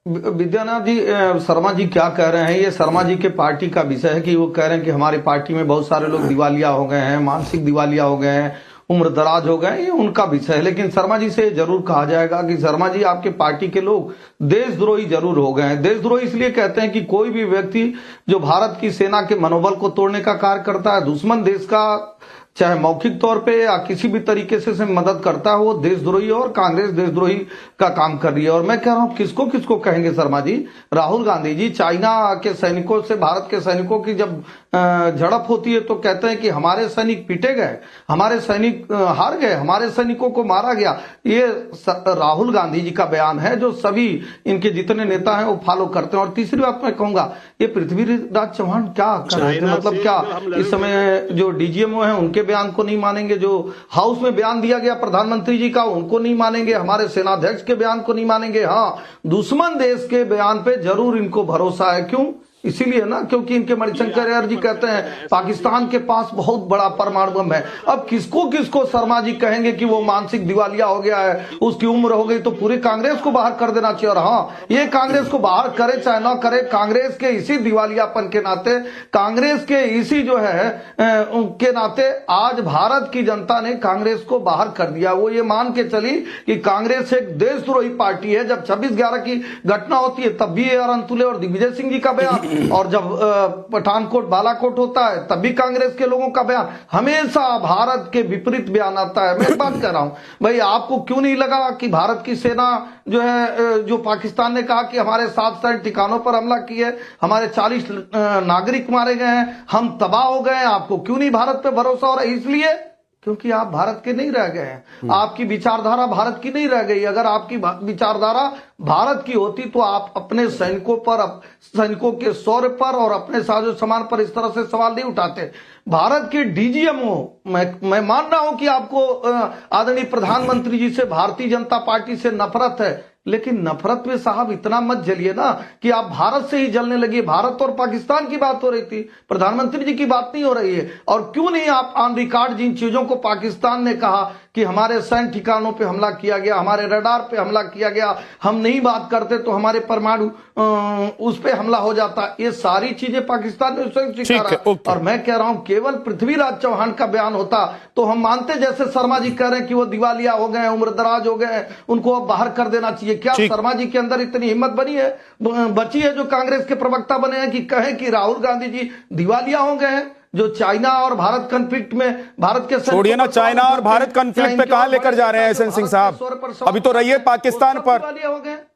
विद्यानाथ जी, शर्मा जी क्या कह रहे हैं, ये शर्मा जी के पार्टी का विषय है कि वो कह रहे हैं कि हमारी पार्टी में बहुत सारे लोग दिवालिया हो गए हैं, मानसिक दिवालिया हो गए हैं, उम्र दराज हो गए, ये उनका विषय है। लेकिन शर्मा जी से जरूर कहा जाएगा कि शर्मा जी, आपके पार्टी के लोग देशद्रोही जरूर हो गए हैं। देशद्रोही इसलिए कहते हैं कि कोई भी व्यक्ति जो भारत की सेना के मनोबल को तोड़ने का कार्य करता है, दुश्मन देश का चाहे मौखिक तौर पे या किसी भी तरीके से मदद करता है, वो देशद्रोही है और कांग्रेस देशद्रोही का काम कर रही है। और मैं कह रहा हूं, किसको किसको कहेंगे शर्मा जी? राहुल गांधी जी चाइना के सैनिकों से भारत के सैनिकों की जब झड़प होती है तो कहते हैं कि हमारे सैनिक पीटे गए, हमारे सैनिक हार गए, हमारे सैनिकों को मारा गया। ये राहुल गांधी जी का बयान है जो सभी इनके जितने नेता हैं वो फॉलो करते हैं। और तीसरी बात मैं कहूंगा, ये पृथ्वीराज चौहान क्या कर रहे थे? मतलब क्या इस समय जो डीजीएमओ है उनके बयान को नहीं मानेंगे? जो हाउस में बयान दिया गया प्रधानमंत्री जी का उनको नहीं मानेंगे? हमारे सेनाध्यक्ष के बयान को नहीं मानेंगे? हाँ, दुश्मन देश के बयान पे जरूर इनको भरोसा है। क्यों? इसीलिए ना, क्योंकि इनके मणिशंकर अय्यर जी कहते हैं पाकिस्तान के पास बहुत बड़ा परमाणु बम है। अब किसको किसको शर्मा जी कहेंगे कि वो मानसिक दिवालिया हो गया है, उसकी उम्र हो गई, तो पूरी कांग्रेस को बाहर कर देना चाहिए। और हाँ, ये कांग्रेस को बाहर करे चाहे ना करे, कांग्रेस के इसी दिवालियापन के नाते, कांग्रेस के इसी जो है उनके नाते आज भारत की जनता ने कांग्रेस को बाहर कर दिया। वो ये मान के चली कि कांग्रेस एक देशद्रोही पार्टी है। जब 26/11 की घटना होती है तब भी AR अंतुले और दिग्विजय सिंह जी का बयान, और जब पठानकोट बालाकोट होता है तब भी कांग्रेस के लोगों का बयान, हमेशा भारत के विपरीत बयान आता है। मैं एक बात कह रहा हूं भाई, आपको क्यों नहीं लगा कि भारत की सेना जो है, जो पाकिस्तान ने कहा कि हमारे 7 सैन्य ठिकानों पर हमला किए, हमारे 40 नागरिक मारे गए हैं, हम तबाह हो गए हैं, आपको क्यों नहीं भारत पे भरोसा हो रहा है? इसलिए क्योंकि आप भारत के नहीं रह गए हैं, आपकी विचारधारा भारत की नहीं रह गई। अगर आपकी विचारधारा भारत की होती तो आप अपने सैनिकों पर, सैनिकों के शौर्य पर और अपने साजो सामान पर इस तरह से सवाल नहीं उठाते। भारत के डीजीएमओ, मैं मान रहा हूं कि आपको आदरणीय प्रधानमंत्री जी से, भारतीय जनता पार्टी से नफरत है, लेकिन नफरत में साहब इतना मत जलिए ना कि आप भारत से ही जलने लगिए। भारत और पाकिस्तान की बात हो रही थी, प्रधानमंत्री जी की बात नहीं हो रही है। और क्यों नहीं आप ऑन रिकॉर्ड जिन चीजों को पाकिस्तान ने कहा कि हमारे सैन्य ठिकानों पे हमला किया गया, हमारे रडार पे हमला किया गया, हम नहीं बात करते तो हमारे परमाणु उस पे हमला हो जाता, ये सारी चीजें पाकिस्तान ने स्वयं स्वीकारा। और मैं कह रहा हूं केवल पृथ्वीराज चौहान का बयान होता तो हम मानते, जैसे शर्मा जी कह रहे हैं कि वो दिवालिया हो गए, उम्र दराज हो गए, उनको अब बाहर कर देना चाहिए। क्या शर्मा जी के अंदर इतनी हिम्मत बची है जो कांग्रेस के प्रवक्ता बने हैं कि कहें कि राहुल गांधी जी दिवालिया हो गए हैं? जो चाइना और भारत कॉन्फ्लिक्ट में भारत के, छोड़िए ना चाइना और भारत कॉन्फ्लिक्ट पे कहां लेकर जा रहे हैं एसएन सिंह साहब, अभी तो रहिए पाकिस्तान पर।